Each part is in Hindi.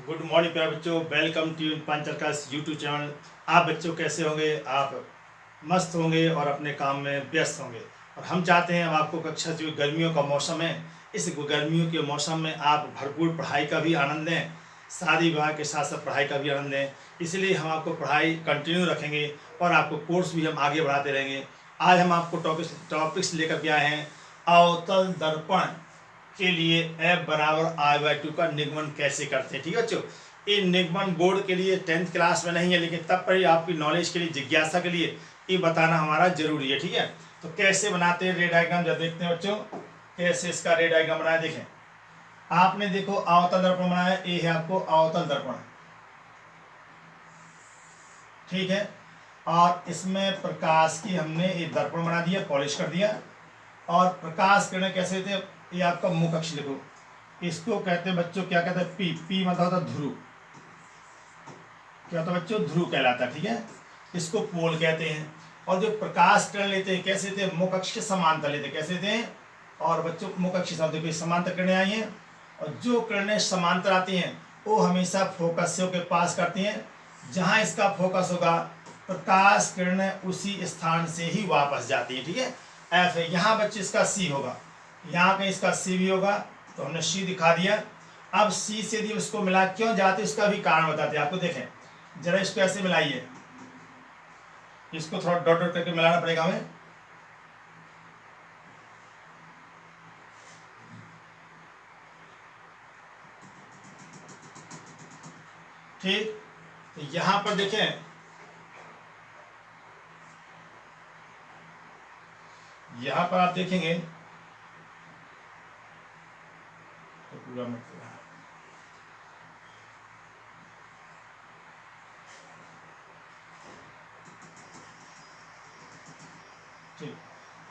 गुड मॉर्निंग प्यारे बच्चों, वेलकम टू पांचल का यूट्यूब चैनल। आप बच्चों कैसे होंगे? आप मस्त होंगे और अपने काम में व्यस्त होंगे। और हम चाहते हैं आपको कक्षा जो गर्मियों का मौसम है, इस गर्मियों के मौसम में आप भरपूर पढ़ाई का भी आनंद लें, शादी विवाह के साथ साथ पढ़ाई का भी आनंद लें। इसलिए हम आपको पढ़ाई कंटिन्यू रखेंगे और आपको कोर्स भी हम आगे बढ़ाते रहेंगे। आज हम आपको टॉपिक्स लेकर के आए हैं। अवतल दर्पण के लिए F=I/2 का निगमन कैसे करते हैं। ठीक है बच्चों, ये निगमन बोर्ड के लिए 10th क्लास में नहीं है, लेकिन तब पर ही आपकी नॉलेज के लिए, जिज्ञासा के लिए ये बताना हमारा जरूरी है। ठीक है, तो कैसे बनाते हैं रे डायग्राम जब देखते हैं बच्चों, कैसे इसका रे डायग्राम बनाया। देखें, आपने देखो अवतल दर्पण बनाया, ये है आपको अवतल दर्पण। ठीक है, और इसमें प्रकाश की हमने ये दर्पण बना दिया, पॉलिश कर दिया। और प्रकाश किरण कैसे होते हैं, ये आपका मुख अक्ष देखो, इसको कहते हैं बच्चों, क्या कहते हैं, पी मतलब होता है ध्रुव। क्या होता है बच्चों? ध्रुव कहलाता है। ठीक है, इसको पोल कहते हैं। और जो प्रकाश किरण लेते हैं कैसे लेते हैं? मुख अक्ष के समांतर लेते हैं। कैसे लेते हैं? और बच्चों मुख अक्ष के समांतर, समांतर किरणें आई हैं, और जो किरणें समांतर आती हैं वो हमेशा फोकस के पास करती हैं। जहां इसका फोकस होगा प्रकाश किरणें उसी स्थान से ही वापस जाती है। ठीक है, एफ है। यहाँ बच्चे इसका सी होगा, यहाँ कहीं इसका सी भी होगा, तो हमने सी दिखा दिया। अब सी से यदि उसको मिला क्यों जाते, उसका भी कारण बताते हैं आपको। देखें जरा, इसको ऐसे मिलाइए, इसको थोड़ा डॉट डॉट करके मिलाना पड़ेगा हमें। ठीक, तो यहां पर देखें, यहां पर आप देखेंगे तो पूरा मतलब ठीक।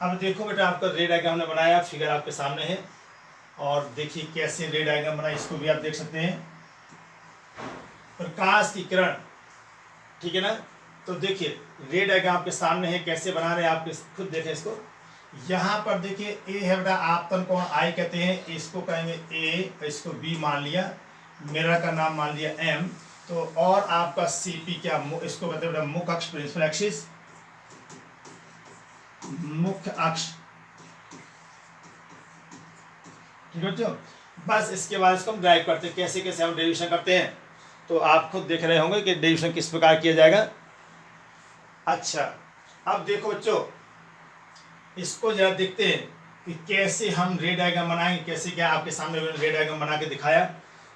अब देखो बेटा, आपका रे डायग्राम हमने बनाया, फिगर आपके सामने है। और देखिए कैसे रे डायग्राम बनाया, इसको भी आप देख सकते हैं। प्रकाश की किरण, ठीक है ना। तो देखिए रे डायग्राम आपके सामने है, कैसे बना रहे हैं आप खुद देखें इसको। यहाँ पर देखिए ए है बेटा आपतन कोण आई कहते हैं, इसको कहेंगे ए, इसको बी मान लिया, मिरर का नाम मान लिया एम। तो और आपका सी पी क्या, इसको कहते हैं बेटा मुख अक्ष, प्रिंसिपल एक्सिस, मुख्य अक्ष। ठीक है बच्चों, बस इसके बाद इसको हम ड्राइव करते हैं, कैसे कैसे हम डेरिवेशन करते हैं। तो आप खुद देख रहे होंगे कि डेरिवेशन किस प्रकार किया जाएगा। अच्छा, अब देखो बच्चों, इसको जरा देखते हैं कि कैसे हम रे डायग्राम बनाएंगे। कैसे, क्या आपके सामने रे डायग्राम बना के दिखाया,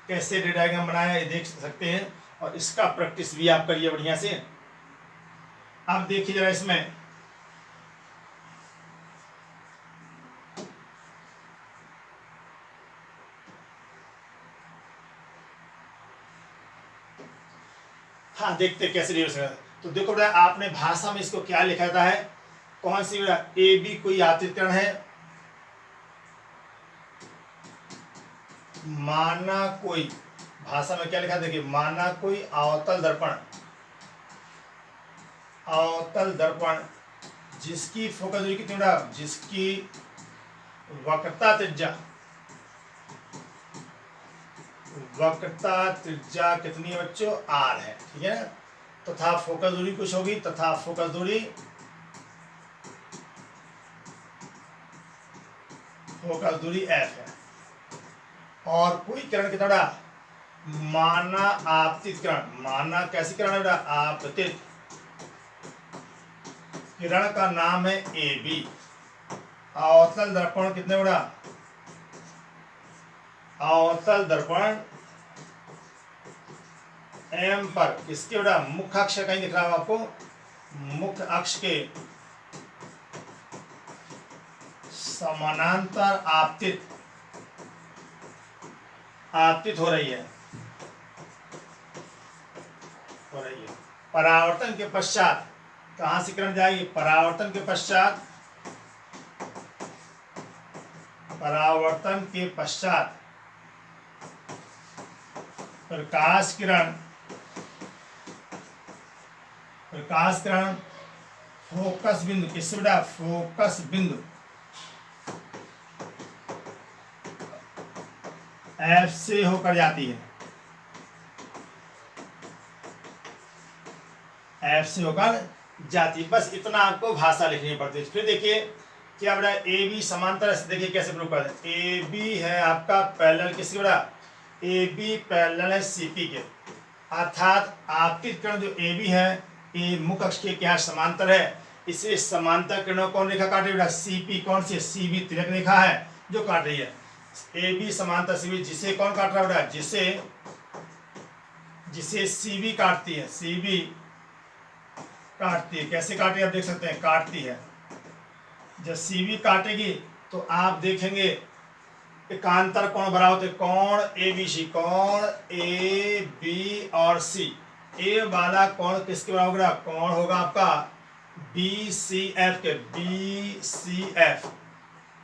कैसे रे डायग्राम बनाया ये देख सकते हैं। और इसका प्रैक्टिस भी आप करिए बढ़िया से। अब देखिए जरा इसमें, हाँ देखते कैसे डेरिवेशन। तो देखो बेटा, आपने भाषा में इसको क्या लिखा था है, कौन सी बेटा, ए बी कोई आतीतकरण है, माना कोई, भाषा में क्या लिखा देखिए, माना कोई अवतल दर्पण, अवतल दर्पण जिसकी फोकस दूरी कितनी बेटा, जिसकी वक्रता त्रिज्या, वक्रता त्रिज्या कितनी है बच्चों, आर है। ठीक है ना, तथा फोकस दूरी कुछ होगी, तथा फोकस दूरी, फोकस दूरी एफ है। और कोई किरण कितना बेटा, माना आपतित किरण, माना कैसी किरण है बेटा, आपतित किरण का नाम है ए बी। अवतल दर्पण कितने बेटा, अवतल दर्पण एम पर किसके बेटा, मुख्य अक्ष कहीं दिख रहा है आपको, मुख्य अक्ष के समानांतर आपतित, आपतित हो रही है, हो रही है। परावर्तन के पश्चात कहां से किरण जाएगी, परावर्तन के पश्चात, परावर्तन के पश्चात प्रकाश किरण, प्रकाश किरण फोकस बिंदु, किससे बेटा, फोकस बिंदु एफ से होकर जाती है। एफ से होकर जाती। बस इतना आपको भाषा लिखनी पड़ती है। फिर देखिए क्या बड़ा ए बी समांतर, देखिए कैसे प्रूव कर दें। ए बी है आपका पैरेलल किसके बड़ा, ए बी पैरेलल है सी पी के, अर्थात आपतित किरण जो ए बी है ये मुख्य अक्ष के क्या समांतर है। इसे समांतर किरणों कौन रेखा काट रही है बेटा, सी पी। कौन सी, सी बी तिलक रेखा है जो काट रही है। ए बी समांतर सी बी, जिसे कौन काट रहा है बेटा, जिसे सी बी काटती है, सी बी काटती है। कैसे काट रही है आप देख सकते हैं, काटती है। जब सी बी काटेगी तो आप देखेंगे एकांतर कोण बराबर होते, कोण ए बी सी, कोण ए बी और सी। ए वाला कोण किसके बराबर होगा, कोण होगा आपका बी सी एफ के, B C F.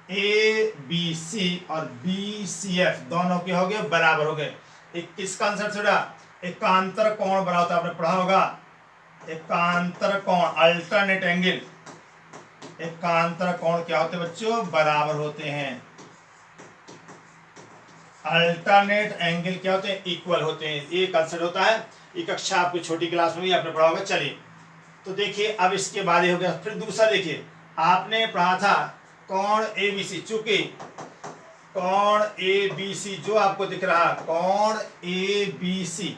A B C और बी सी एफ दोनों के हो गए बराबर हो गए। किस कॉन्सेप्ट से बेटा, एकांतर कोण बराबर होता है, आपने पढ़ा होगा एकांतर कोण, अल्टरनेट एंगल। एकांतर कोण क्या होते हैं बच्चों, बराबर होते हैं। अल्टरनेट एंगल क्या होते हैं, इक्वल होते हैं। ये कंसेप्ट होता है, ये कक्षा आपकी छोटी क्लास में भी आपने पढ़ा होगा। चलिए तो देखिए अब इसके बाद ये हो गया। फिर दूसरा देखिए, आपने पढ़ा था कोण ए बी सी, चूंकि कोण ए बी सी जो आपको दिख रहा है कोण ए बी सी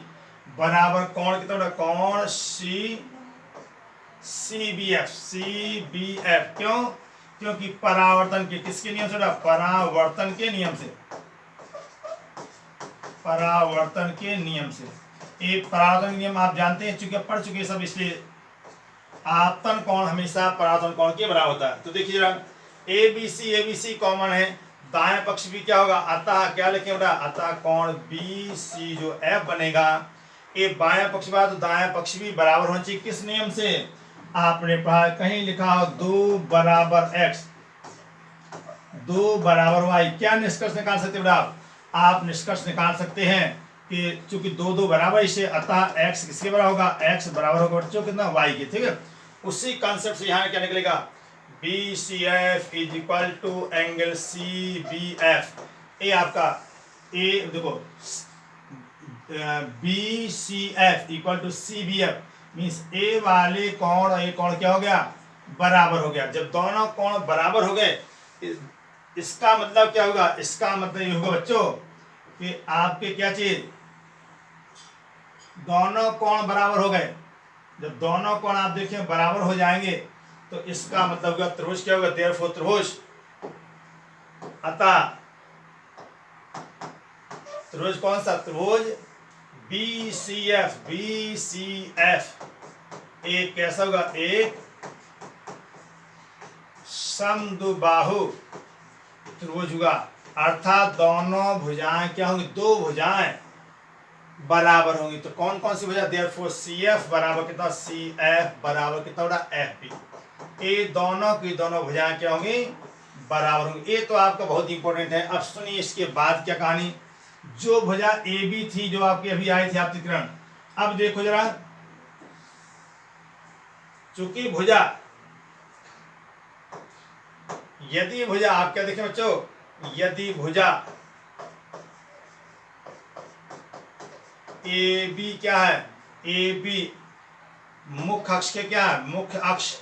बराबर कोण कितना, कोण C B F, C B F. क्यों, क्योंकि परावर्तन के किसके नियम से, परावर्तन के नियम से, परावर्तन के नियम से। ये परावर्तन नियम आप जानते हैं, चूंकि पढ़ चुके सब, इसलिए आपतन कोण हमेशा परावर्तन कोण के बराबर होता है। तो देखिए जरा, ए बी सी कॉमन है, दाएं पक्ष भी क्या होगा, अतः क्या लिखें बेटा, अतः कोण बी सी जो एफ बनेगा, ये बाएं पक्ष बा तो दाएं पक्ष भी बराबर होना चाहिए। किस नियम से, आपने पढ़ा कहीं लिखा हो 2 बराबर एक्स 2 बराबर वाई। क्या निष्कर्ष निकाल सकते बेटा आप निष्कर्ष निकाल सकते हैं कि चूंकि 2 बराबर इसे, अतः x किसके बराबर होगा, x बराबर होगा बच्चों कितना, y के। ठीक है, उसी कॉन्सेप्ट से यहाँ क्या निकलेगा, B C F is equal to angle C B F. ये आपका ए देखो, B C F equal to C B F means A वाले कोण और ये कोण क्या हो गया, बराबर हो गया। जब दोनों कोण बराबर हो गए, इसका मतलब क्या होगा, इसका मतलब ये होगा बच्चों कि आपके क्या चीज, दोनों कोण बराबर हो गए। जब दोनों कोण आप देखें बराबर हो जाएंगे तो इसका मतलब होगा त्रिभुज क्या होगा, देयरफॉर त्रिभुज, अतः त्रिभुज कौन सा, त्रिभुज बी सी एफ एक कैसा होगा, एक समद्विबाहु त्रिभुज होगा। अर्थात दोनों भुजाएं क्या होंगी, 2 भुजाएं बराबर होंगी। तो कौन कौन सी भुजा, देयरफॉर सी एफ बराबर कितना, सी एफ बराबर कितना होगा, एफ बी। ये दोनों की दोनों भुजाएं क्या होंगी, बराबर होंगी। ये तो आपका बहुत इंपॉर्टेंट है। अब सुनिए इसके बाद क्या कहानी, जो भुजा ए बी थी जो आपकी अभी आई थी आपतित किरण, अब देखो जरा, चूंकि भुजा, यदि भुजा आप क्या देखें बच्चों, यदि भुजा ए बी क्या है, ए बी मुख्य अक्ष के क्या है, मुख्य अक्ष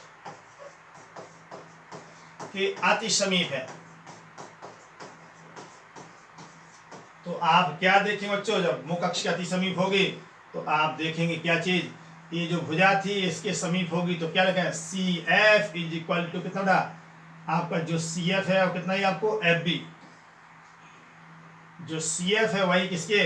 के अति समीप है, तो आप क्या देखेंगे बच्चों, जब मुख्य अक्ष के अति समीप होगी तो आप देखेंगे क्या चीज, ये जो भुजा थी इसके समीप होगी। तो क्या लिखा है, C F is equal to कितना था आपका, जो सी एफ है वो कितना ही आपको, एफ बी। जो सी एफ है वही किसके,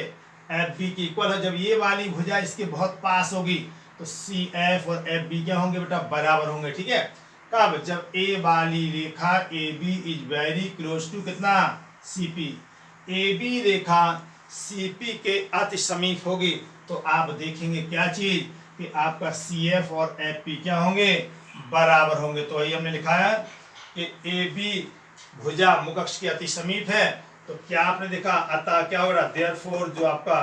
एफ बी की इक्वल है। जब ये वाली भुजा इसके बहुत पास होगी तो सी एफ और एफ बी क्या होंगे बेटा, बराबर होंगे। ठीक है, कब, जब ए वाली रेखा A B is very close to कितना, सी पी। ए बी रेखा सी पी के अति समीप होगी तो आप देखेंगे क्या चीज कि आपका सी एफ और एफ पी क्या होंगे, बराबर होंगे। तो वही हमने लिखा है कि ए बी भुजा मुख्य अक्ष के अति समीप है, तो क्या आपने देखा, अतः क्या होगा, देयरफॉर जो आपका,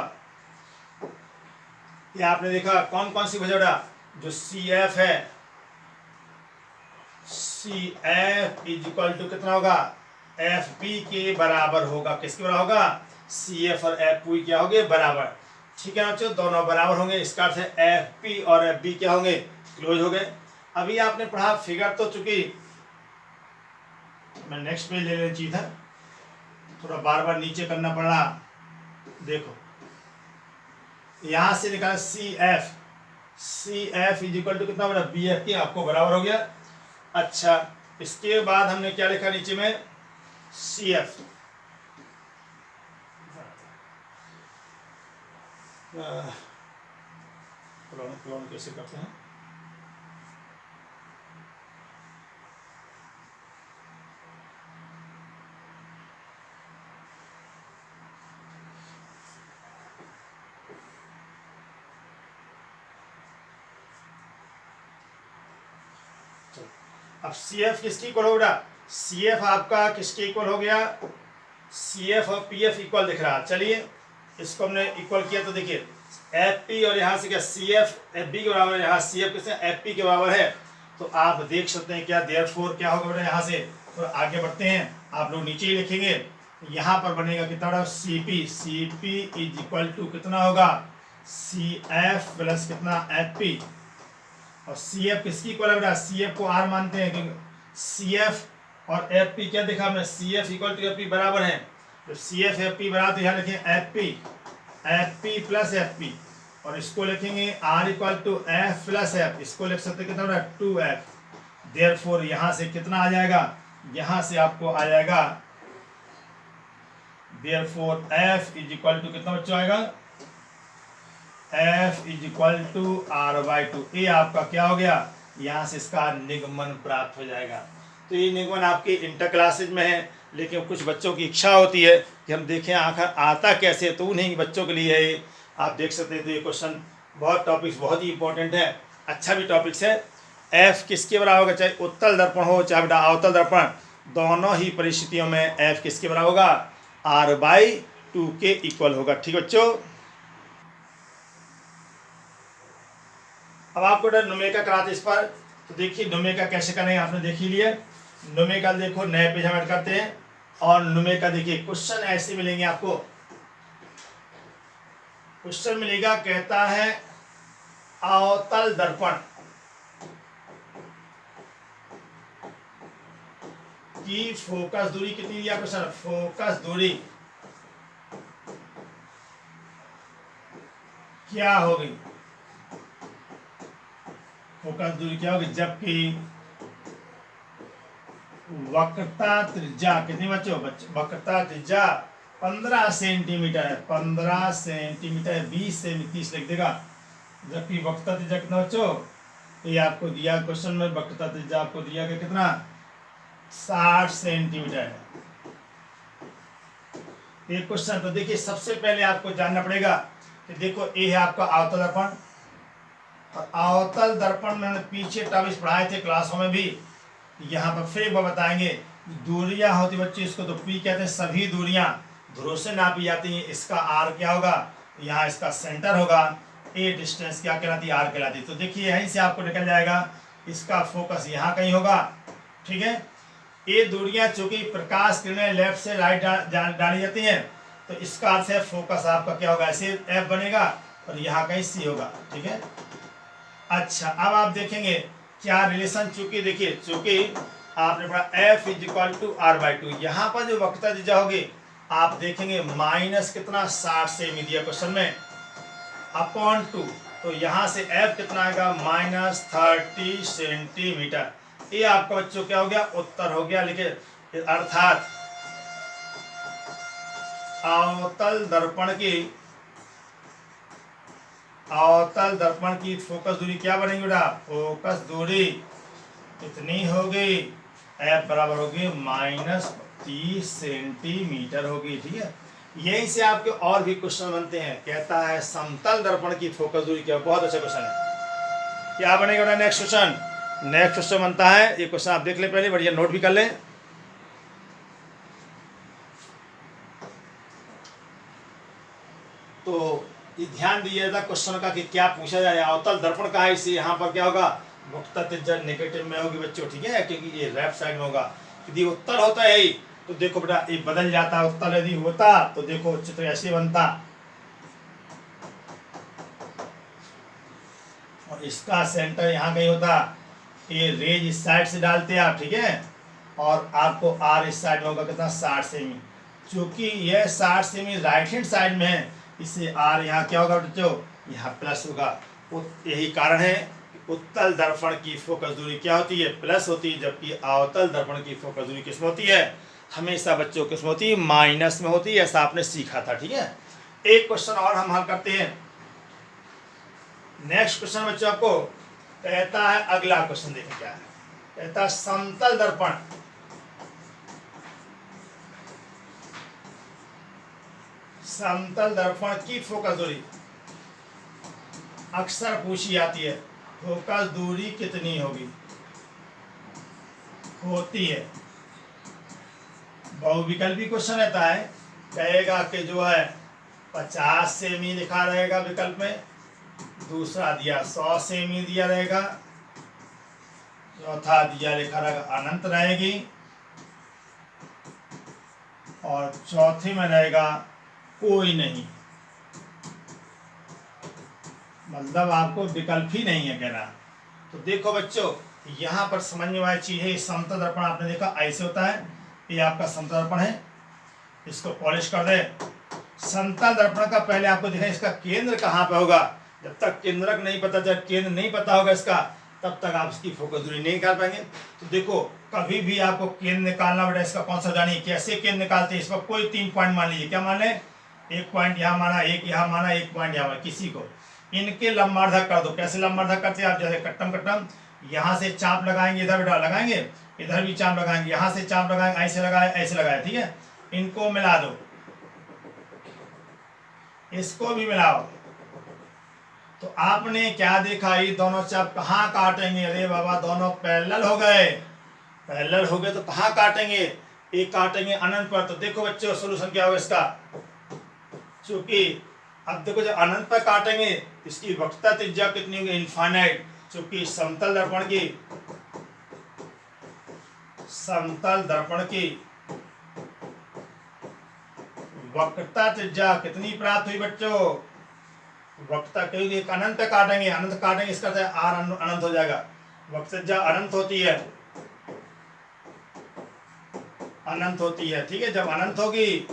क्या आपने देखा कौन कौन सी भुजा, जो सी एफ है, C F is equal to कितना होगा, एफ पी के बराबर होगा। किसके बराबर होगा, सी एफ और एफ पी क्या होंगे, बराबर। ठीक है बच्चों, दोनों बराबर होंगे। इसका अर्थ है एफ पी और एफ बी क्या होंगे, क्लोज हो गए। अभी आपने पढ़ा फिगर, तो चूंकि मैं नेक्स्ट पेज ले लेना चाहिए था, थोड़ा बार बार नीचे करना पड़ रहा। देखो यहां से निकाला C F is equal to कितना बड़ा बी एफ के, आपको बराबर हो गया। अच्छा, इसके बाद हमने क्या लिखा नीचे में, सी एफ क्लोन कैसे करते हैं, अब सी एफ किसकी इक्वल हो गया, सी एफ आपका किसके इक्वल हो गया, सी एफ और पी एफ इक्वल दिख रहा। चलिए इसको हमने इक्वल किया तो देखिए एफ पी, और यहाँ से क्या सी एफ एफ बी के बराबर है, यहाँ सी एफ किससे एफ पी के बराबर है। तो आप देख सकते हैं क्या देयरफॉर क्या होगा बेटा, यहाँ से तो आगे बढ़ते हैं, आप लोग नीचे ही लिखेंगे। यहाँ पर बनेगा कितना बड़ा, C P is equal to कितना होगा, सी एफ प्लस कितना एफ पी। और सी एफ किसकी इक्वल है बेटा, सी एफ को आर मानते हैं क्योंकि सी एफ और एफ पी क्या देखा हमने, C F equal to F P बराबर है। तो सी एफ एफ पी बराबर, तो यहाँ लिखेंगे F P plus F P, और इसको लिखेंगे R equal to F plus F, इसको लिख सकते कितना बड़ा, 2f। देयरफॉर यहाँ से कितना आ जाएगा, यहाँ से आपको आ जाएगा therefore f is equal to कितना बच्चों आएगा, f is equal to R by two. ये आपका क्या हो गया, यहाँ से इसका निगमन प्राप्त हो जाएगा। तो ये निगमन आपके इंटर क्लासेज में है, लेकिन कुछ बच्चों की इच्छा होती है कि हम देखें आखिर आता कैसे, तो उन्हीं बच्चों के लिए है। आप देख सकते हैं तो ये क्वेश्चन बहुत टॉपिक्स बहुत ही इंपॉर्टेंट है, अच्छा भी टॉपिक्स है। एफ किसके बराबर होगा, चाहे उत्तल दर्पण हो चाहे बेटा अवतल दर्पण, दोनों ही परिस्थितियों में एफ किसके बराबर होगा, आर बाई टू के इक्वल होगा। ठीक बच्चों, अब आपको नुमेरिकल कराते इस पर, तो देखिए नुमेरिकल कैसे करेंगे, आपने देख ही लिया। नुमेरिकल देखो नए पेज हम ऐड करते हैं, और नुमेरिकल देखिए क्वेश्चन ऐसे मिलेंगे आपको। क्वेश्चन मिलेगा, कहता है अवतल दर्पण की फोकस दूरी कितनी दिया क्वेश्चन, फोकस दूरी क्या होगी, फोकस दूरी क्या होगी, जबकि वक्रता त्रिज्या कितनी बच्चों, वक्रता त्रिज्या 15 सेंटीमीटर है, 15 सेंटीमीटर, 20 से 30 लिख देगा। जबकि वक्रता त्रिज्या कितना बच्चों, ये आपको दिया क्वेश्चन में, वक्रता त्रिज्या आपको दिया गया कितना, 60 सेंटीमीटर है ये क्वेश्चन। तो देखिए सबसे पहले आपको जानना पड़ेगा कि देखो ये है आपका अवतल दर्पण, और अवतल दर्पण में हमने पीछे टॉपिक्स पढ़ाए थे क्लासों में भी, यहाँ पर फिर एक बार बताएंगे। दूरियां होती बच्चे, इसको तो पी कहते हैं, सभी दूरियां ध्रुव से नापी जाती हैं। इसका आर क्या होगा, यहाँ इसका सेंटर होगा, ए डिस्टेंस क्या कहलाती है, आर कहलाती है। तो देखिए यहीं से आपको निकल जाएगा, इसका फोकस यहाँ कहीं होगा। ठीक है, ये दूरियां चूंकि प्रकाश किरणें लेफ्ट से राइट डाली जाती हैं, तो इसका अर्थ है फोकस आपका क्या होगा, ऐसे एफ बनेगा और यहाँ कहीं सी होगा। ठीक है, अच्छा अब आप देखेंगे क्या रिलेशन, चूंकि देखिए चूंकि आपने पढ़ा F is equal to R by two, यहाँ पर जो वक्रता त्रिज्या होगी आप देखेंगे माइनस कितना 60 से दिया क्वेश्चन में अपॉन 2, तो यहाँ से एफ कितना आएगा माइनस 30 सेंटीमीटर। ये आपका बच्चों क्या हो गया, उत्तर हो गया। लिखे अर्थात अवतल दर्पण की फोकस दूरी क्या बनेगी बेटा, फोकस दूरी कितनी होगी, एफ बराबर होगी माइनस 30 सेंटीमीटर होगी। ठीक है, यहीं से आपके और भी क्वेश्चन बनते हैं। कहता है समतल दर्पण की फोकस दूरी क्या, बहुत अच्छा क्वेश्चन है। क्या बनेगा बेटा नेक्स्ट क्वेश्चन बनता है, ये क्वेश्चन आप देख ले पहले, बढ़िया नोट भी कर लें। तो ये ध्यान दिया था क्वेश्चन का कि क्या पूछा जाए, अवतल दर्पण का है, इसे यहाँ पर क्या होगा, वक्रता त्रिज्या नेगेटिव में होगी बच्चों। ठीक है, क्योंकि ये लेफ्ट साइड में होगा। यदि उत्तर होता है यही, तो देखो बेटा ये बदल जाता, उत्तर यदि होता तो देखो चित्र ऐसे बनता, और और इसका सेंटर यहाँ कहीं होता, ये रेज इस साइड से डालते हैं आप, ठीक है, और आपको आर इस साइड में होगा कितना 60 सेमी। चूंकि यह 60 सेमी राइट हैंड साइड में है, इससे आर यहाँ क्या होगा बच्चों, यहाँ प्लस होगा। यही कारण है कि उत्तल दर्पण की फोकस दूरी क्या होती है, प्लस होती है, जबकि अवतल दर्पण की फोकस दूरी किस में होती है, हमेशा बच्चों किस में होती है, माइनस में होती है। ऐसा आपने सीखा था, ठीक है। एक क्वेश्चन और हम हल करते हैं। नेक्स्ट क्वेश्चन बच्चों आपको कहता है, अगला क्वेश्चन देखें क्या है, कहता है समतल दर्पण की फोकस दूरी अक्सर पूछी जाती है, फोकस दूरी कितनी होगी, होती है। बहुविकल्पी क्वेश्चन रहता है, कहेगा कि जो है 50 सेमी लिखा रहेगा विकल्प में, दूसरा दिया 100 सेमी दिया रहेगा, चौथा दिया लिखा रहेगा अनंत रहेगी, और चौथे में रहेगा कोई नहीं। मतलब आपको विकल्प ही नहीं है कहना। तो देखो बच्चों, यहाँ पर समझने वाली चीज है, समतल दर्पण आपने देखा ऐसे होता है, ये आपका समतल दर्पण है, इसको पॉलिश कर दे। समतल दर्पण का पहले आपको देखा इसका केंद्र कहाँ पे होगा, जब तक केंद्रक नहीं पता, जब केंद्र नहीं पता होगा इसका, तब तक आप इसकी फोकस दूरी नहीं निकाल पाएंगे। तो देखो कभी भी आपको केंद्र निकालना बेटा, इसका कौन सा जानिए कैसे केंद्र निकालते हैं। इस पर कोई 3 पॉइंट मान लीजिए, क्या मान लें, एक पॉइंट यहाँ माना, एक यहाँ माना, एक पॉइंट यहाँ माना, किसी को इनके लंबार्धक कर दो। कैसे लंबार्धक करते हैं आप, जैसे कट्टम कट्टम यहाँ से चाप लगाएंगे, इधर बेटा लगाएंगे, इधर भी चाप लगाएंगे, यहाँ से चाप लगाएंगे, ऐसे लगाए ऐसे लगाए, ठीक है। इनको मिला दो, इसको भी मिलाओ, तो आपने क्या देखा, ये दोनों चाप कहाँ काटेंगे, अरे बाबा दोनों पैरेलल हो गए, पैरेलल हो गए तो कहाँ काटेंगे, एक काटेंगे अनंत पर। तो देखो बच्चों सोल्यूशन क्या होगा इसका, चूंकि अब देखो जब अनंत पर काटेंगे इसकी वक्रता त्रिज्या कितनी होगी, इनफाइनाइट। चूंकि समतल दर्पण की वक्रता त्रिज्या कितनी प्राप्त हुई बच्चों, वक्रता क्योंकि एक अनंत पे काटेंगे, अनंत काटेंगे इसका आर अनंत हो जाएगा, वक्रता त्रिज्या अनंत होती है, अनंत होती है, ठीक है। जब अनंत होगी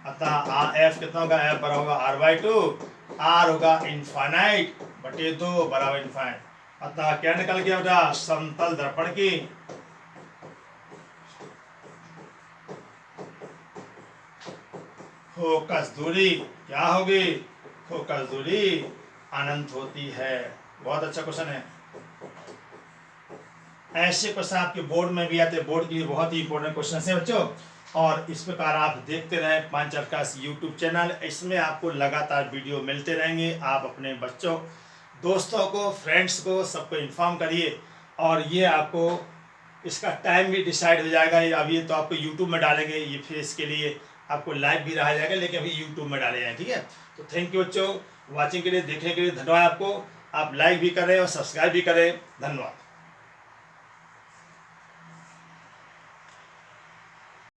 अतः एफ कितना होगा, एफ बराबर होगा r/2, आर होगा इनफाइनाइट बटे 2 बराबर इनफाइनाइट। अतः क्या निकल गया बेटा, समतल दर्पण की फोकस दूरी क्या होगी, फोकस दूरी अनंत होती है। बहुत अच्छा क्वेश्चन है, ऐसे क्वेश्चन आपके बोर्ड में भी आते हैं, बोर्ड की बहुत ही इंपॉर्टेंट क्वेश्चन है बच्चों। और इस प्रकार आप देखते रहें पांचालकाश यूट्यूब चैनल, इसमें आपको लगातार वीडियो मिलते रहेंगे। आप अपने बच्चों, दोस्तों को, फ्रेंड्स को, सबको इन्फॉर्म करिए। और ये आपको इसका टाइम भी डिसाइड हो जाएगा, अभी तो आपको यूट्यूब में डालेंगे, ये फिर इसके लिए आपको लाइव भी रहा जाएगा, लेकिन अभी यूट्यूब में डाले जाएंगे, ठीक है। तो थैंक यू बच्चों, वॉचिंग के लिए, देखने के लिए धन्यवाद आपको। आप लाइक भी करें और सब्सक्राइब भी करें, धन्यवाद।